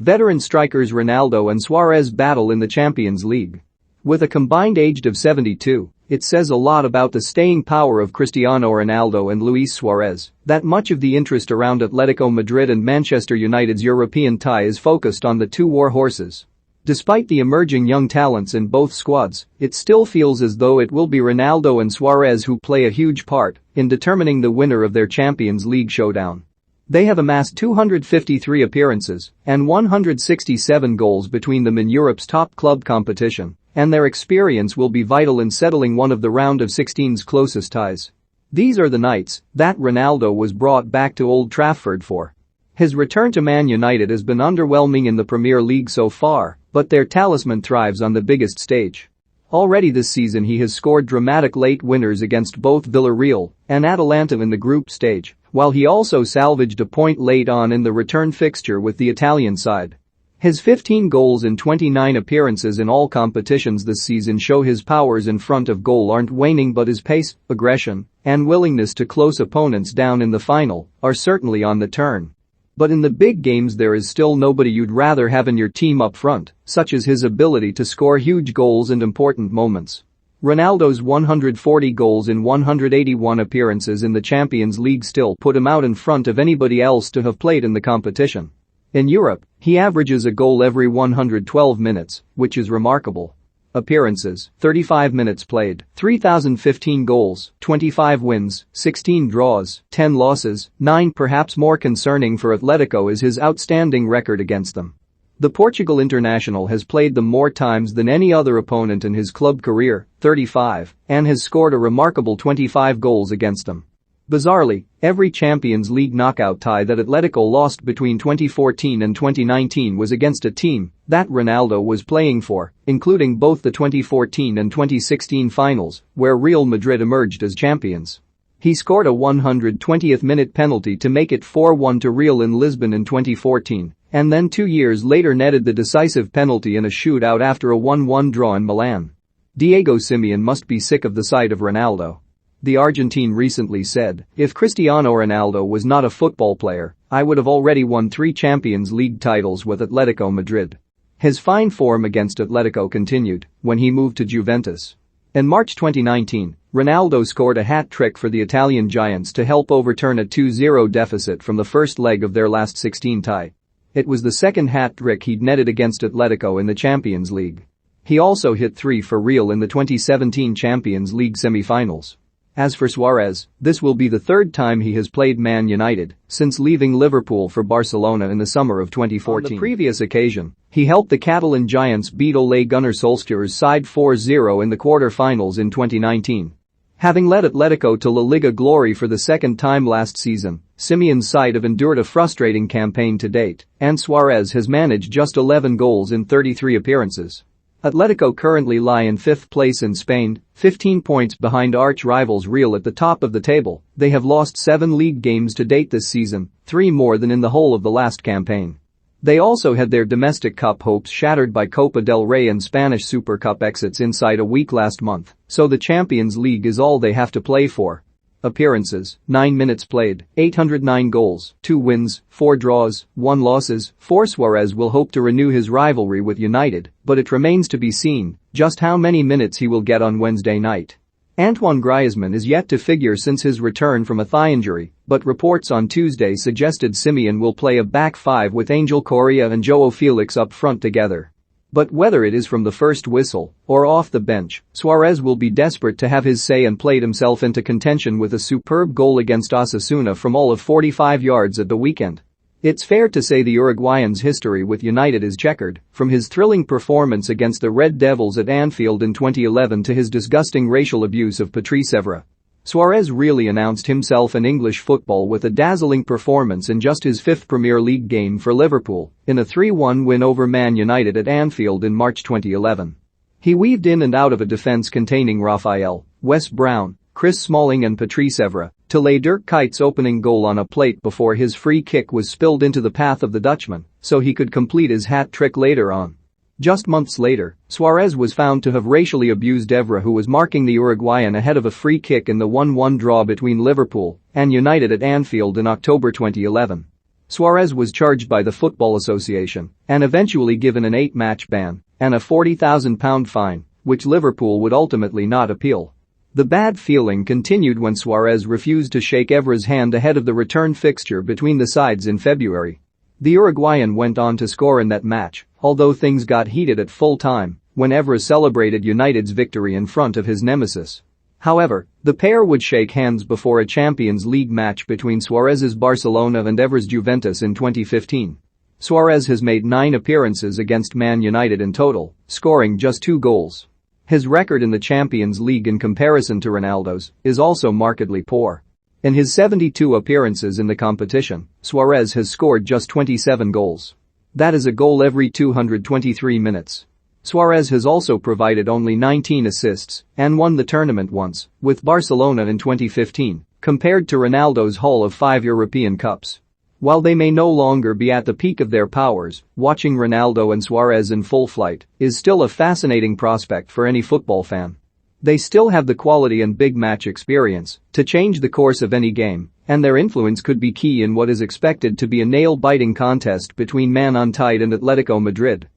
Veteran strikers Ronaldo and Suarez battle in the Champions League. With a combined age of 72, it says a lot about the staying power of Cristiano Ronaldo and Luis Suarez that much of the interest around Atletico Madrid and Manchester United's European tie is focused on the two war horses. Despite the emerging young talents in both squads, it still feels as though it will be Ronaldo and Suarez who play a huge part in determining the winner of their Champions League showdown. They have amassed 253 appearances and 167 goals between them in Europe's top club competition, and their experience will be vital in settling one of the round of 16's closest ties. These are the nights that Ronaldo was brought back to Old Trafford for. His return to Man United has been underwhelming in the Premier League so far, but their talisman thrives on the biggest stage. Already this season he has scored dramatic late winners against both Villarreal and Atalanta in the group stage, while he also salvaged a point late on in the return fixture with the Italian side. His 15 goals in 29 appearances in all competitions this season show his powers in front of goal aren't waning, but his pace, aggression, and willingness to close opponents down in the final are certainly on the turn. But in the big games there is still nobody you'd rather have in your team up front, such as his ability to score huge goals in important moments. Ronaldo's 140 goals in 181 appearances in the Champions League still put him out in front of anybody else to have played in the competition. In Europe, he averages a goal every 112 minutes, which is remarkable. Appearances, 35 minutes played, 3,015 goals, 25 wins, 16 draws, 10 losses, 9. Perhaps more concerning for Atletico is his outstanding record against them. The Portugal international has played them more times than any other opponent in his club career, 35, and has scored a remarkable 25 goals against them. Bizarrely, every Champions League knockout tie that Atletico lost between 2014 and 2019 was against a team that Ronaldo was playing for, including both the 2014 and 2016 finals, where Real Madrid emerged as champions. He scored a 120th minute penalty to make it 4-1 to Real in Lisbon in 2014, and then 2 years later netted the decisive penalty in a shootout after a 1-1 draw in Milan. Diego Simeone must be sick of the sight of Ronaldo. The Argentine recently said, "If Cristiano Ronaldo was not a football player, I would have already won 3 Champions League titles with Atletico Madrid." His fine form against Atletico continued when he moved to Juventus. In March 2019, Ronaldo scored a hat-trick for the Italian Giants to help overturn a 2-0 deficit from the first leg of their last 16 tie. It was the second hat-trick he'd netted against Atletico in the Champions League. He also hit 3 for Real in the 2017 Champions League semi-finals. As for Suarez, this will be the third time he has played Man United since leaving Liverpool for Barcelona in the summer of 2014. On the previous occasion, he helped the Catalan Giants beat Ole Gunnar Solskjaer's side 4-0 in the quarter-finals in 2019. Having led Atletico to La Liga glory for the second time last season, Simeone's side have endured a frustrating campaign to date, and Suarez has managed just 11 goals in 33 appearances. Atletico currently lie in 5th place in Spain, 15 points behind arch-rivals Real at the top of the table. They have lost 7 league games to date this season, 3 more than in the whole of the last campaign. They also had their domestic cup hopes shattered by Copa del Rey and Spanish Super Cup exits inside a week last month, so the Champions League is all they have to play for. Appearances, 9 minutes played, 809 goals, 2 wins, 4 draws, 1 losses. For Suarez will hope to renew his rivalry with United, but it remains to be seen just how many minutes he will get on Wednesday night. Antoine Griezmann is yet to figure since his return from a thigh injury, but reports on Tuesday suggested Simeone will play a back 5 with Angel Correa and João Felix up front together. But whether it is from the first whistle or off the bench, Suarez will be desperate to have his say and played himself into contention with a superb goal against Osasuna from all of 45 yards at the weekend. It's fair to say the Uruguayan's history with United is checkered, from his thrilling performance against the Red Devils at Anfield in 2011 to his disgusting racial abuse of Patrice Evra. Suarez really announced himself in English football with a dazzling performance in just his 5th Premier League game for Liverpool in a 3-1 win over Man United at Anfield in March 2011. He weaved in and out of a defense containing Raphael, Wes Brown, Chris Smalling and Patrice Evra to lay Dirk Kuyt's opening goal on a plate before his free kick was spilled into the path of the Dutchman so he could complete his hat-trick later on. Just months later, Suarez was found to have racially abused Evra, who was marking the Uruguayan ahead of a free kick in the 1-1 draw between Liverpool and United at Anfield in October 2011. Suarez was charged by the Football Association and eventually given an 8-match ban and a £40,000 fine, which Liverpool would ultimately not appeal. The bad feeling continued when Suarez refused to shake Evra's hand ahead of the return fixture between the sides in February. The Uruguayan went on to score in that match, although things got heated at full time when Evra celebrated United's victory in front of his nemesis. However, the pair would shake hands before a Champions League match between Suarez's Barcelona and Evra's Juventus in 2015. Suarez has made 9 appearances against Man United in total, scoring just 2 goals. His record in the Champions League in comparison to Ronaldo's is also markedly poor. In his 72 appearances in the competition, Suarez has scored just 27 goals. That is a goal every 223 minutes. Suarez has also provided only 19 assists and won the tournament once, with Barcelona in 2015, compared to Ronaldo's haul of 5 European Cups. While they may no longer be at the peak of their powers, watching Ronaldo and Suarez in full flight is still a fascinating prospect for any football fan. They still have the quality and big match experience to change the course of any game, and their influence could be key in what is expected to be a nail-biting contest between Man United and Atletico Madrid.